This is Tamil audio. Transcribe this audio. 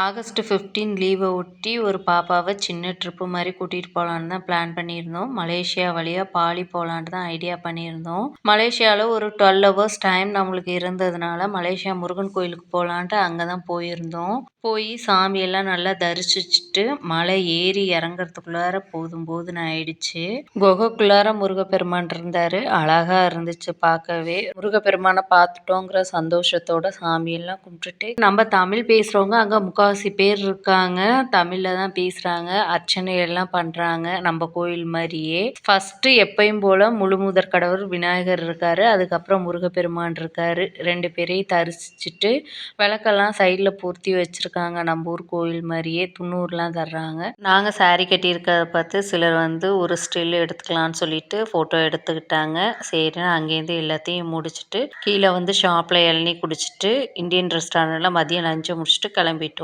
ஆகஸ்ட் 15 லீவை ஒட்டி ஒரு பாப்பாவை சின்ன ட்ரிப்பு மாதிரி கூட்டிகிட்டு போகலான்னு தான் பிளான் பண்ணியிருந்தோம். மலேசியா வழியாக பாலி போகலான்ட்டு தான் ஐடியா பண்ணியிருந்தோம். மலேசியாவில் ஒரு 12 ஹவர்ஸ் டைம் நம்மளுக்கு இருந்ததுனால மலேசியா முருகன் கோயிலுக்கு போகலான்ட்டு அங்கே தான் போயிருந்தோம். போய் சாமியெல்லாம் நல்லா தரிசிச்சுட்டு மலை ஏறி இறங்குறதுக்குள்ளார போதும் போதுன்னு ஆயிடுச்சு. குகைக்குள்ளார முருகப்பெருமான் இருந்தார். அழகாக இருந்துச்சு பார்க்கவே. முருகப்பெருமானை பார்த்துட்டோங்கிற சந்தோஷத்தோட சாமியெல்லாம் கும்பிட்டுட்டு நம்ம தமிழ் பேசுகிறவங்க அங்கே முக்கால்வாசி பேர் இருக்காங்க. தமிழில் தான் பேசுகிறாங்க. அர்ச்சனை எல்லாம் பண்ணுறாங்க நம்ம கோயில் மாதிரியே. ஃபஸ்ட்டு எப்பயும் போல் முழுமுதற் கடவுள் விநாயகர் இருக்கார். அதுக்கப்புறம் முருகப்பெருமான் இருக்கார். 2 பேரையும் தரிசிச்சுட்டு விளக்கெல்லாம் சைடில் பொருத்தி வச்சுருக்காங்க. நம்ம ஊர் கோயில் மாதிரியே துண்ணூறுலாம் தர்றாங்க. நாங்கள் சாரி கட்டியிருக்கிறத பார்த்து சிலர் ஒரு ஸ்டில் எடுத்துக்கலான்னு சொல்லிட்டு ஃபோட்டோ எடுத்துக்கிட்டாங்க. சரின்னு அங்கேருந்து எல்லாத்தையும் முடிச்சுட்டு கீழே ஷாப்பில் இளநீ குடிச்சிட்டு இந்தியன் ரெஸ்டாரண்ட்டில் மதியம் லஞ்சை முடிச்சுட்டு கிளம்பிட்டோம்.